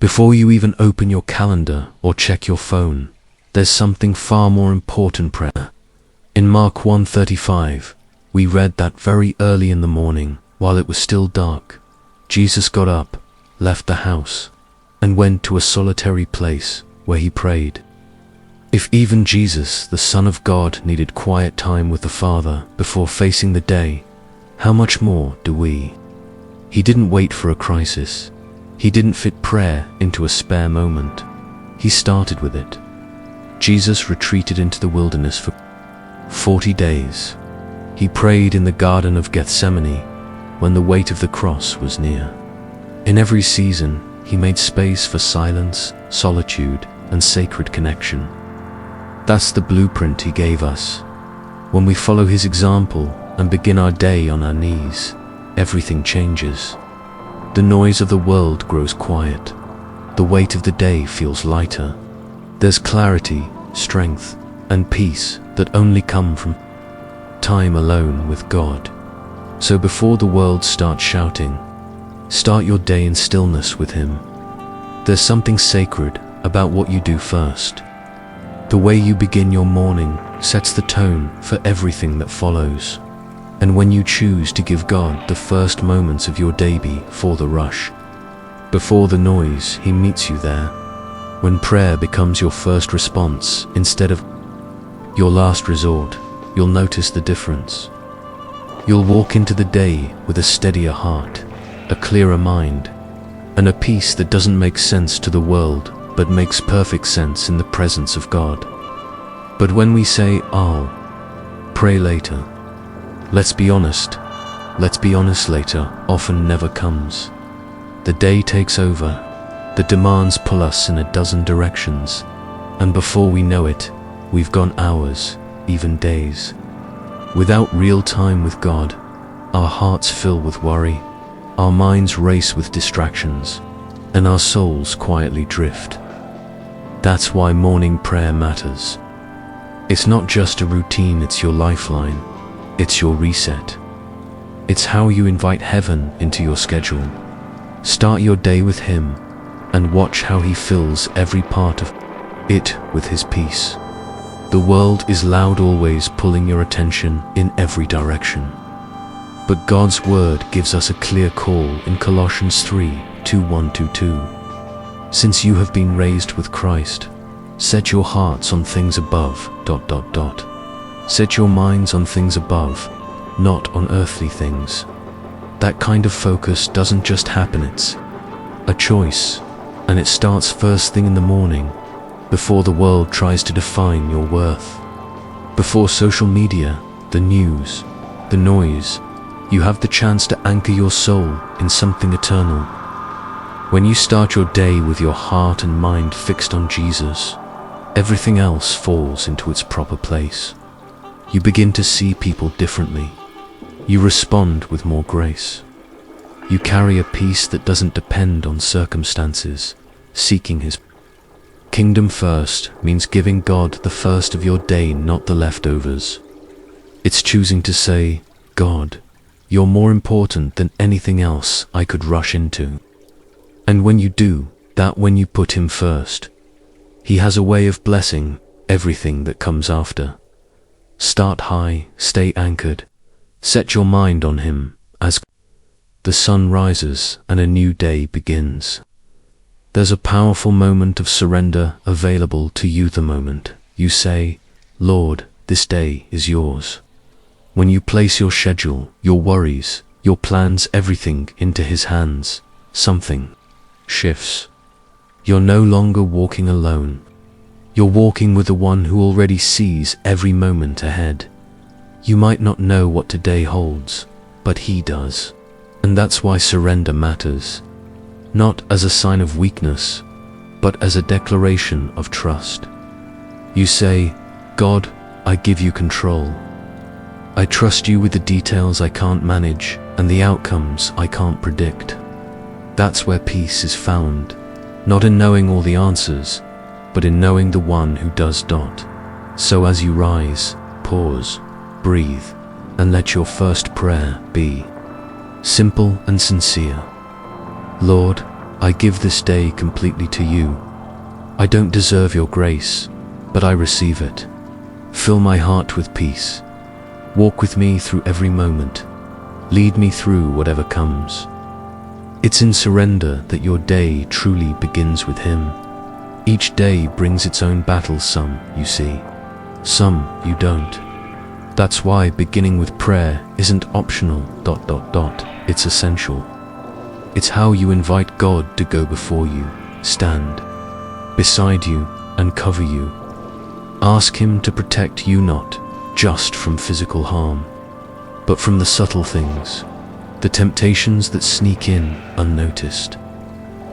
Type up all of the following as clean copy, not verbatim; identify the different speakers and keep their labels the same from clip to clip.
Speaker 1: Before you even open your calendar or check your phone, there's something far more important: prayer. In Mark 1:35, we read that very early in the morning, while it was still dark, Jesus got up, left the house, and went to a solitary place where he prayed. If even Jesus, the Son of God, needed quiet time with the Father before facing the day, how much more do we? He didn't wait for a crisis. He didn't fit prayer into a spare moment. He started with it. Jesus retreated into the wilderness for 40 days. He prayed in the Garden of Gethsemane when the weight of the cross was near. In every season, he made space for silence, solitude, and sacred connection. That's the blueprint he gave us. When we follow his example and begin our day on our knees, everything changes. The noise of the world grows quiet. The weight of the day feels lighter. There's clarity, strength, and peace that only come from time alone with God. So before the world starts shouting, start your day in stillness with him. There's something sacred about what you do first. The way you begin your morning sets the tone for everything that follows. And when you choose to give God the first moments of your day before the rush, before the noise, he meets you there. When prayer becomes your first response instead of your last resort, you'll notice the difference. You'll walk into the day with a steadier heart, a clearer mind, and a peace that doesn't make sense to the world, but makes perfect sense in the presence of God. But when we say, "I'll pray later," let's be honest later often never comes. The day takes over, the demands pull us in a dozen directions, and before we know it, we've gone hours, even days, without real time with God. Our hearts fill with worry, our minds race with distractions, and our souls quietly drift. That's why morning prayer matters. It's not just a routine, it's your lifeline. It's your reset. It's how you invite heaven into your schedule. Start your day with him and watch how he fills every part of it with his peace. The world is loud, always pulling your attention in every direction. But God's word gives us a clear call in Colossians 3:21-22. Since you have been raised with Christ, set your hearts on things above, ... Set your minds on things above, not on earthly things. That kind of focus doesn't just happen, it's a choice, and it starts first thing in the morning, before the world tries to define your worth. Before social media, the news, the noise, you have the chance to anchor your soul in something eternal. When you start your day with your heart and mind fixed on Jesus, everything else falls into its proper place. You begin to see people differently. You respond with more grace. You carry a peace that doesn't depend on circumstances. Seeking his kingdom first means giving God the first of your day, not the leftovers. It's choosing to say, "God, you're more important than anything else I could rush into." And when you do that, when you put him first, he has a way of blessing everything that comes after. Start high, stay anchored, set your mind on him as the sun rises and a new day begins. There's a powerful moment of surrender available to you the moment you say, "Lord, this day is yours." When you place your schedule, your worries, your plans, everything into his hands, something shifts. You're no longer walking alone. You're walking with the one who already sees every moment ahead. You might not know what today holds, but he does. And that's why surrender matters. Not as a sign of weakness, but as a declaration of trust. You say, "God, I give you control. I trust you with the details I can't manage and the outcomes I can't predict." That's where peace is found, not in knowing all the answers, but in knowing the one who does. So as you rise, pause, breathe, and let your first prayer be simple and sincere. "Lord, I give this day completely to you. I don't deserve your grace, but I receive it. Fill my heart with peace. Walk with me through every moment. Lead me through whatever comes. It's in surrender that your day truly begins with Him. Each day brings its own battles, some you see, some you don't. That's why beginning with prayer isn't optional, it's essential. It's how you invite God to go before you, stand beside you, and cover you. Ask Him to protect you not just from physical harm, but from the subtle things, the temptations that sneak in unnoticed,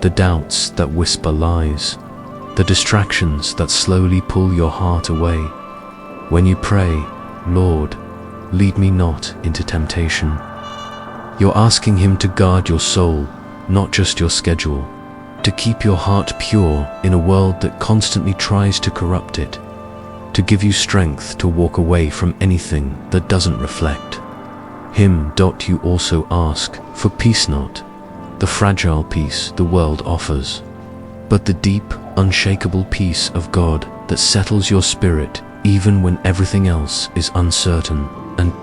Speaker 1: the doubts that whisper lies, the distractions that slowly pull your heart away. When you pray, Lord, lead me not into temptation, you're asking Him to guard your soul, not just your schedule, to keep your heart pure in a world that constantly tries to corrupt it, to give you strength to walk away from anything that doesn't reflect Him. You also ask for peace, not the fragile peace the world offers, but the deep, unshakable peace of God that settles your spirit even when everything else is uncertain. And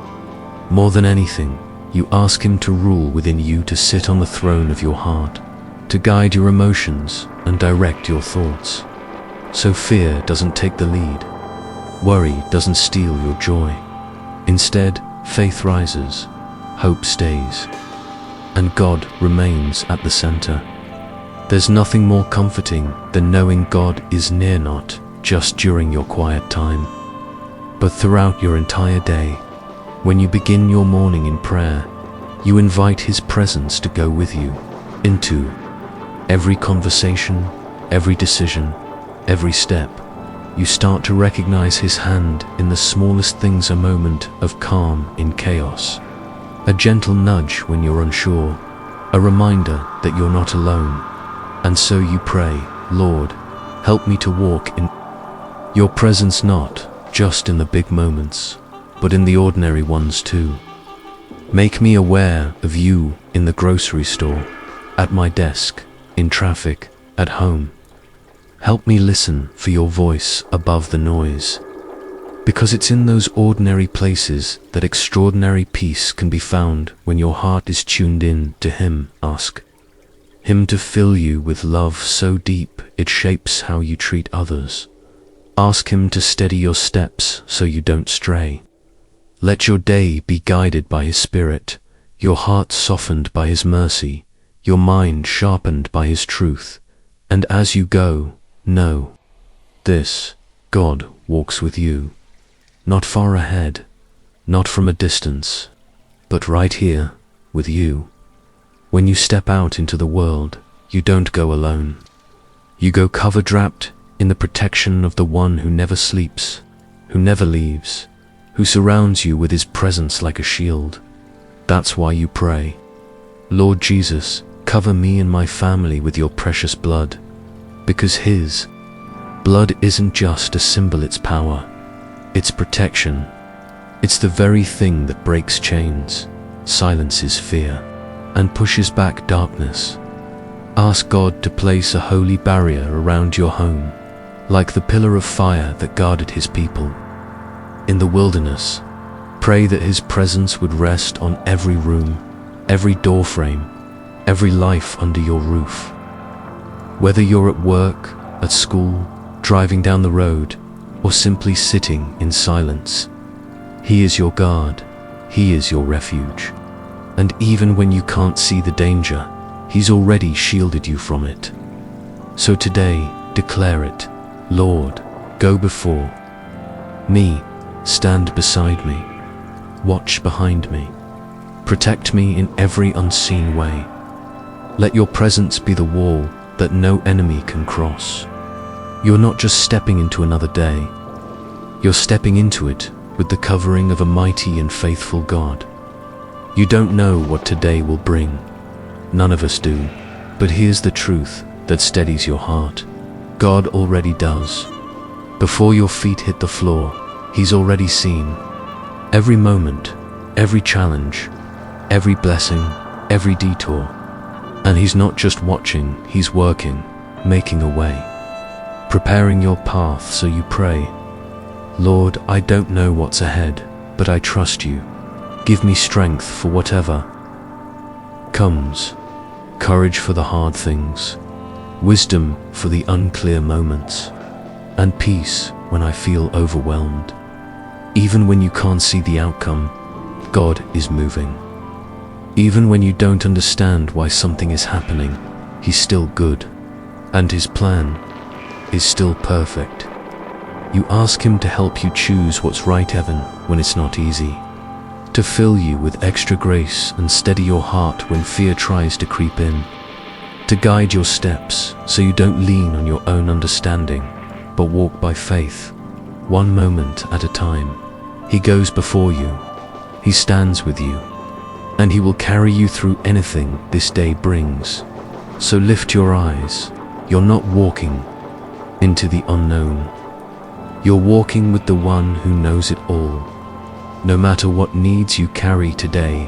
Speaker 1: more than anything, you ask Him to rule within you, to sit on the throne of your heart, to guide your emotions and direct your thoughts, so fear doesn't take the lead, worry doesn't steal your joy. Instead, faith rises, hope stays, and God remains at the center. There's nothing more comforting than knowing God is near, not just during your quiet time, but throughout your entire day. When you begin your morning in prayer, you invite His presence to go with you into every conversation, every decision, every step. You start to recognize His hand in the smallest things, a moment of calm in chaos, a gentle nudge when you're unsure, a reminder that you're not alone. And so you pray, Lord, help me to walk in your presence, not just in the big moments, but in the ordinary ones too. Make me aware of you in the grocery store, at my desk, in traffic, at home. Help me listen for your voice above the noise, because it's in those ordinary places that extraordinary peace can be found when your heart is tuned in to Him. Ask Him to fill you with love so deep it shapes how you treat others. Ask Him to steady your steps so you don't stray. Let your day be guided by His Spirit, your heart softened by His mercy, your mind sharpened by His truth. And as you go, know this: God walks with you, not far ahead, not from a distance, but right here with you. When you step out into the world, you don't go alone. You go covered, wrapped in the protection of the One who never sleeps, who never leaves, who surrounds you with His presence like a shield. That's why you pray, Lord Jesus, cover me and my family with your precious blood, because His blood isn't just a symbol, it's power, it's protection, it's the very thing that breaks chains, silences fear, and pushes back darkness. Ask God to place a holy barrier around your home, like the pillar of fire that guarded His people in the wilderness. Pray that His presence would rest on every room, every doorframe, every life under your roof. Whether you're at work, at school, driving down the road, or simply sitting in silence, He is your guard, He is your refuge. And even when you can't see the danger, He's already shielded you from it. So today, declare it: Lord, go before me, stand beside me, watch behind me, protect me in every unseen way. Let your presence be the wall that no enemy can cross. You're not just stepping into another day, you're stepping into it with the covering of a mighty and faithful God. You don't know what today will bring. None of us do. But here's the truth that steadies your heart: God already does. Before your feet hit the floor, He's already seen every moment, every challenge, every blessing, every detour. And he's not just watching, he's working, making a way, preparing your path. So you pray, Lord, I don't know what's ahead, but I trust you. Give me strength for whatever comes, courage for the hard things, wisdom for the unclear moments, and peace when I feel overwhelmed. Even when you can't see the outcome, God is moving. Even when you don't understand why something is happening, He's still good, and His plan is still perfect. You ask Him to help you choose what's right, Evan, when it's not easy, to fill you with extra grace and steady your heart when fear tries to creep in, to guide your steps so you don't lean on your own understanding, but walk by faith, one moment at a time. He goes before you, He stands with you, and He will carry you through anything this day brings. So lift your eyes. You're not walking into the unknown. You're walking with the one who knows it all. No matter what needs you carry today,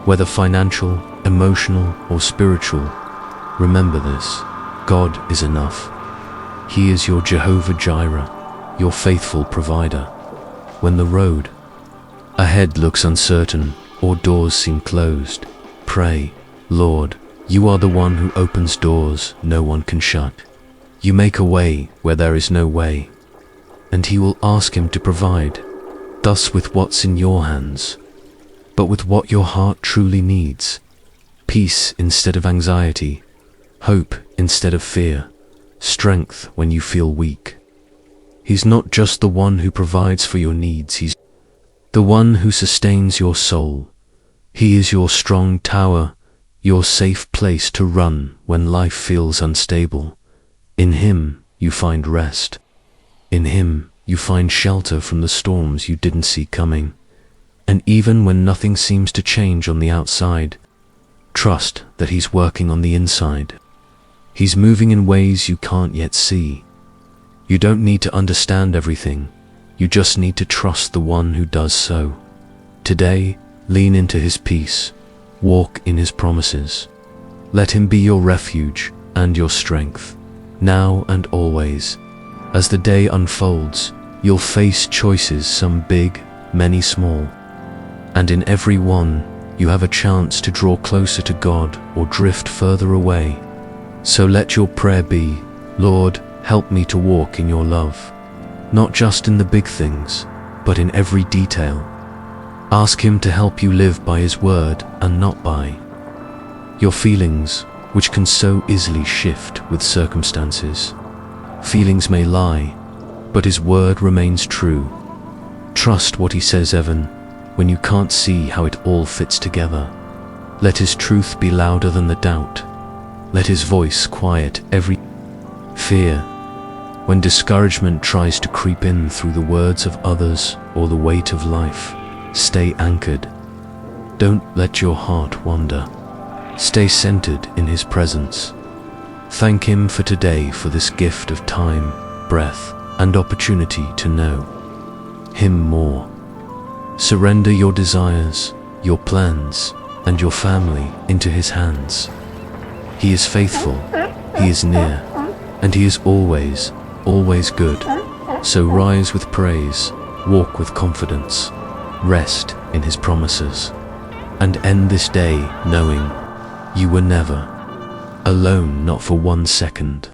Speaker 1: whether financial, emotional, or spiritual, remember this: God is enough. He is your Jehovah Jireh, your faithful provider. When the road ahead looks uncertain or doors seem closed, pray, Lord, you are the one who opens doors no one can shut. You make a way where there is no way, and He will ask Him to provide, thus with what's in your hands, but with what your heart truly needs: peace instead of anxiety, hope instead of fear, strength when you feel weak. He's not just the one who provides for your needs, He's the one who sustains your soul. He is your strong tower, your safe place to run when life feels unstable. In Him you find rest. In Him you find shelter from the storms you didn't see coming. And even when nothing seems to change on the outside, trust that He's working on the inside. He's moving in ways you can't yet see. You don't need to understand everything. You just need to trust the one who does so. Today, lean into His peace. Walk in His promises. Let Him be your refuge and your strength, now and always. As the day unfolds, you'll face choices, some big, many small. And in every one, you have a chance to draw closer to God or drift further away. So let your prayer be, Lord, help me to walk in your love, not just in the big things, but in every detail. Ask Him to help you live by His word and not by your feelings, which can so easily shift with circumstances. Feelings may lie, but His word remains true. Trust what He says, Evan, when you can't see how it all fits together. Let His truth be louder than the doubt. Let His voice quiet every fear. When discouragement tries to creep in through the words of others or the weight of life, stay anchored. Don't let your heart wander. Stay centered in His presence. Thank Him for today, for this gift of time, breath, and opportunity to know Him more. Surrender your desires, your plans, and your family into His hands. He is faithful, He is near, and He is always, always good. So rise with praise, walk with confidence, rest in His promises, and end this day knowing you were never alone, not for 1 second.